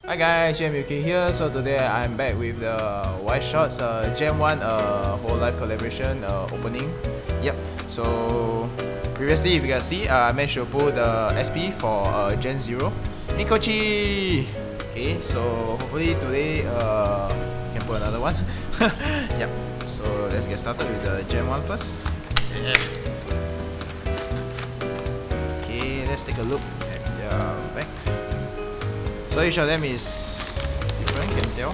Hi guys, Umyuuki here. So today I'm back with the Weiss Schwarz Gen 1 Hololive collaboration opening. Yep, so previously if you can see, I managed to pull the SP for Gen 0 Mikochi. Okay, so hopefully today we can pull another one. Yep, so let's get started with the Gen 1 first. Okay, let's take a look at their back. So each of them is different, can tell.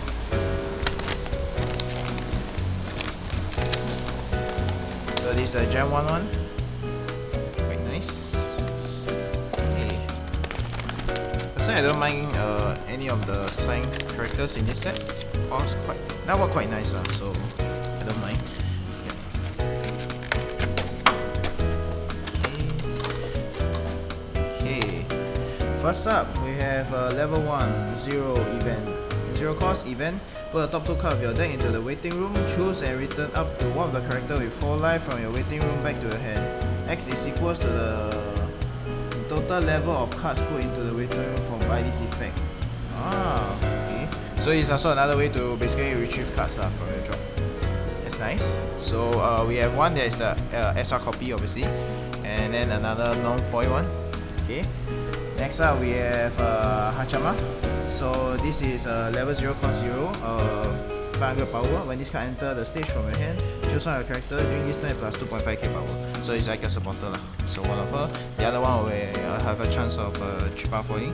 So this is the Gen 1 one. Quite nice. Okay. Personally, I don't mind any of the signed characters in this set. That was quite nice, so I don't mind. First up, we have level 1, 0 event. 0 cost event. Put the top 2 cards of your deck into the waiting room. Choose and return up to one of the character with 4 life from your waiting room back to your hand. X is equals to the total level of cards put into the waiting room from by this effect. Okay. So it's also another way to basically retrieve cards from your drop. That's nice. So we have one that is the SR copy obviously, and then another non-foil one. Okay. Next up we have Hachama. So this is level 0 cost 0 of 500 power. When this card enters the stage from your hand, choose one of your character during this turn plus 2.5k power. So it's like a supporter lah. So one of her. The other one will have a chance of 3 power falling.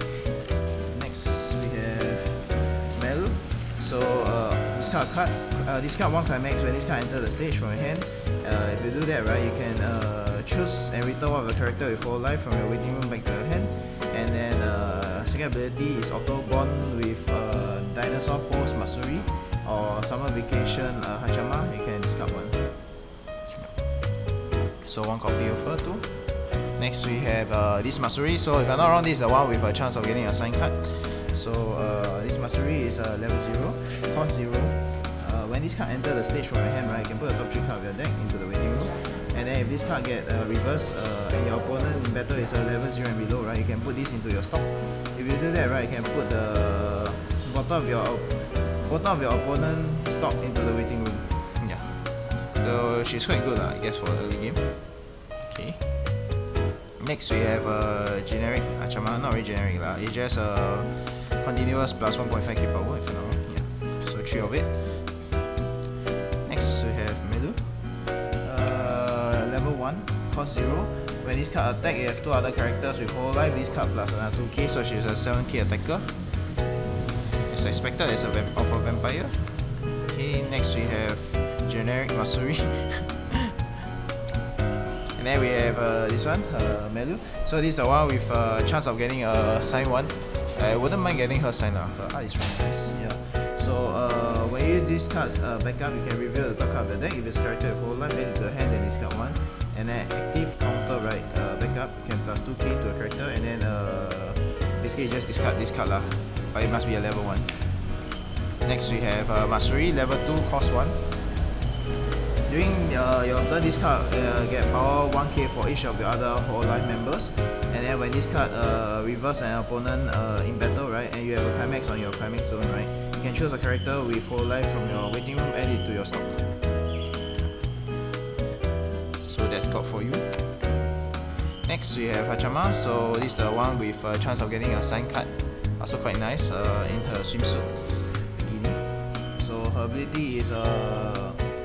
Next we have Melu. So this card one climax. When this card enters the stage from your hand, if you do that right, you can choose and return one of the character with 4 life from your waiting room back to your hand. And then second ability is Auto Bond with Dinosaur Pose Matsuri or Summer Vacation Hachama. You can discard one. So one copy of her too. Next we have this Matsuri. So if I'm not wrong, this is the one with a chance of getting a sign card. So this Matsuri is level 0, cost 0. When this card enters the stage from your hand, right, you can put the top 3 card of your deck into the waiting room. And then if this card get reversed and your opponent in battle is a level 0 and below, right, you can put this into your stock. If you do that, right, you can put the bottom of your opponent stock into the waiting room. Yeah. So she's quite good, I guess, for early game. Okay. Next we have generic Hachama, not really generic lah. It's just a continuous plus 1.5k power, if you know. Yeah. So 3 of it. Next we have Melu. Level 1, cost 0. When this card attack, you have 2 other characters with whole life. This card plus another 2k, so she's a 7k attacker. As expected, it's a vampire. Okay, next we have generic Matsuri. And then we have this one, Melu. So this is the one with a chance of getting a sign 1. I wouldn't mind getting her sign. Her art is really nice. Yeah. So when you use these cards backup, you can reveal the top card of the deck. If it's a character with whole life, add it to the hand, then discard 1. And then active counter, right, backup, you can plus 2k to a character, and then basically just discard this card lah. But it must be a level 1. Next we have Matsuri, level 2, cost 1. During your turn, this card get power 1k for each of your other whole life members. And then when this card reverse an opponent in battle, right, and you have a climax on your climax zone, right, you can choose a character with whole life from your waiting room, add it to your stock. So that's got for you. Next we have Hachama. So this is the one with a chance of getting a sign card. Also quite nice in her swimsuit. So her ability is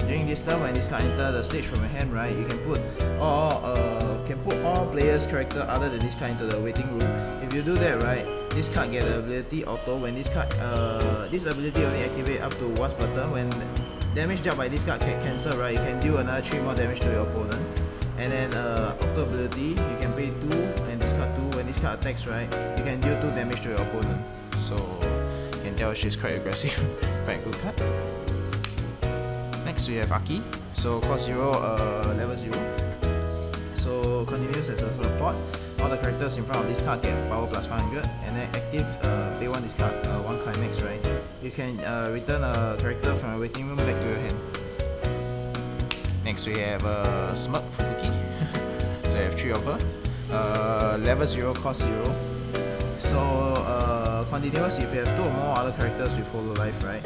during this turn, when this card enters the stage from your hand, right, you can put all players' character other than this card into the waiting room. If you do that, right, this card get the ability auto. When this card this ability only activate up to once per turn. When damage dealt by this card can cancel, right, you can deal another 3 more damage to your opponent. And then auto ability, you can pay 2 and discard 2. When this card attacks, right, you can deal 2 damage to your opponent. So you can tell she's quite aggressive. Quite good card. Next we have Aki. So cost 0, level 0. So continues as a support. All the characters in front of this card get power plus 500. And then active, pay 1 discard 1 climax, right. You can return a character from a waiting room back to your hand. Next we have Smirk Fubuki. So I have 3 of her. Level 0, cost 0. So continuous, if you have 2 or more other characters with Hololive, right,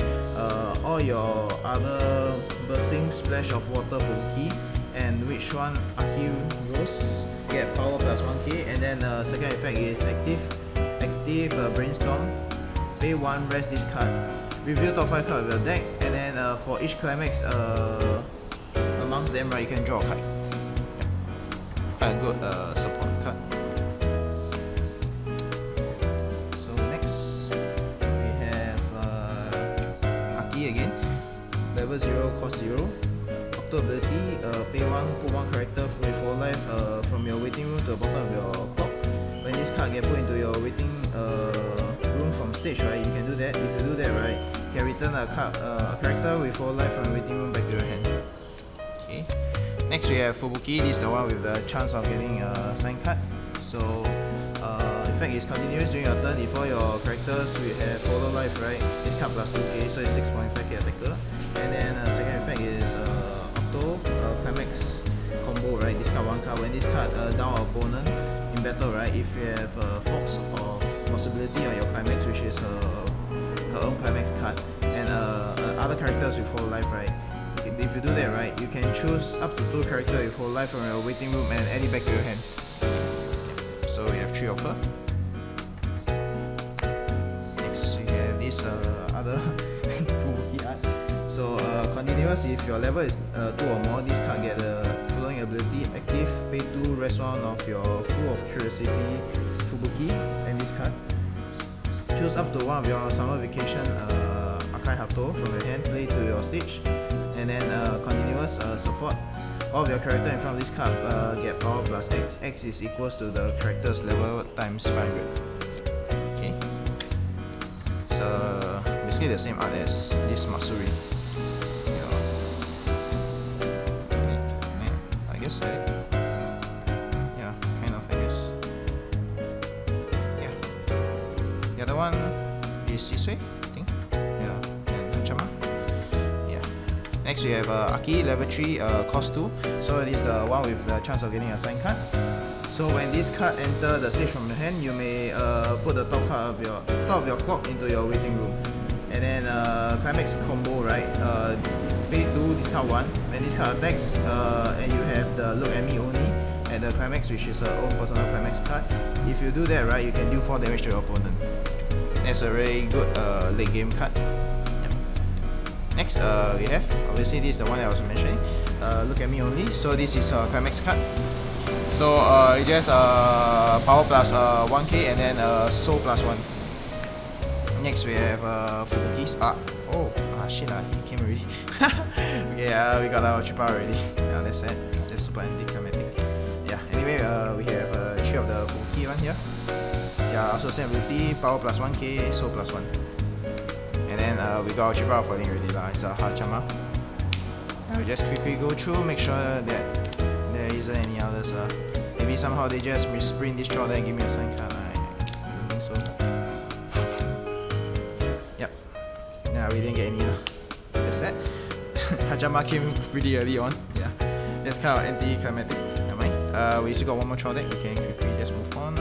all your other bursting splash of water Fubuki and which one Aki Rose get power plus 1k, and then second effect is active brainstorm, pay 1, rest this card, reveal top 5 card of your deck, and then for each climax amongst them, right, you can draw a card. Quite a good support card. So next we have Aki again, level 0, cost 0. Octo ability, pay 1, put 1 character with Hololive from your waiting room to the bottom of your clock. When this card get put into your waiting room from stage, right, you can do that. If you do that, right, you can return a character with Hololive from your waiting room back to your hand. Okay. Next we have Fubuki. This is the one with the chance of getting a sign card. So effect is continuous during your turn. If all your characters will have Hololive, right, this card plus 2k, so it's 6.5k attacker. And then second effect is Octo Climax combo, right? This card 1 card. When this card down an opponent in battle, right, if you have a Fox of possibility on your climax, which is her own climax card, and other characters with Hololive, right, if you do that, right, you can choose up to 2 characters with Hololive from your waiting room and add it back to your hand. So we have 3 of her. Next we have this other Fubuki art. So continuous, if your level is 2 or more, this card get the following ability: active, pay 2, rest 1 of your Full of Curiosity Fubuki, and this card. Choose up to 1 of your Summer Vacation Akai Hato from your hand, play to your stage. And then continuous, support all of your character in front of this card get power plus X. X is equals to the character's level times 500. Okay. So basically the same art as this Matsuri. I guess yeah, kind of, I guess. Yeah. The other one is this way, I think. Yeah, and Hachama. Next we have Aki, level 3, cost 2. So this is the one with the chance of getting a sign card. So when this card enter the stage from your hand, you may put the top of your clock into your waiting room. And then climax combo, right? Pay 2, discard 1. When this card attacks, and you have the look at me only at the climax, which is her own personal climax card. If you do that, right, you can deal 4 damage to your opponent. That's a very good late game card. Next, we have, obviously this is the one that I was mentioning, look at me only. So this is a climax card. So it just power plus 1k and then soul plus 1. Next we have Fubuki's shit, he came already. Okay, we got our chip out already. Yeah, that's it. That's super anticlimactic. Yeah, anyway, we have 3 of the Fubuki one here. Yeah, also same ability, power plus 1k, soul plus 1. And then we got our chip out for already, it's a Hachama. We just quickly go through, make sure that there isn't any others. Maybe somehow they just misprint this draw then give me a sign card. I don't think so. Yep. Yeah, we didn't get any. That's that. Hachama came pretty early on. Yeah. That's kind of anti-climatic. Never mind. We still got one more draw deck. We can quickly just move on.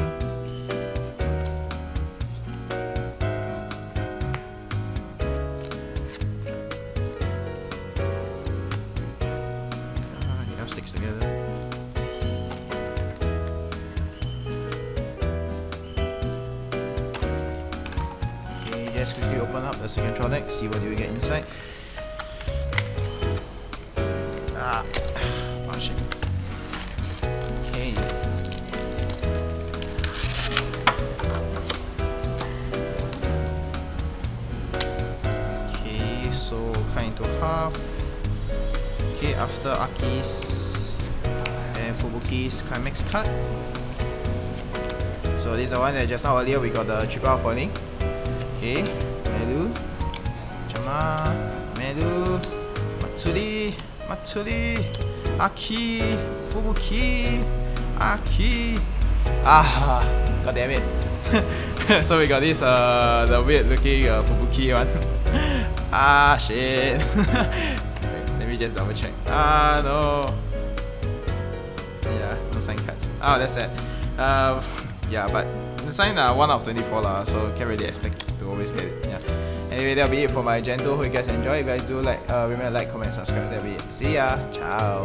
Sticks together. Okay, just quickly open up the second draw deck, see what do we get inside. Oh shit. Okay. Okay, so cut into half. Okay, after Aki's and Fubuki's climax card. So this is the one that just now earlier we got the triple falling. Okay, Medu, Chama, Medu, Matsuri, Aki, Fubuki, Aki. God damn it. So we got this the weird looking Fubuki one. Shit. Let me just double check. No. Yeah, no sign cards. That's it. Yeah, but this time 1 out of 24 lah, so can't really expect to always get it. Yeah. Anyway, that'll be it for my Gen 2. Hope you guys enjoy. If you guys do like, remember to like, comment, subscribe. That'll be it. See ya. Ciao.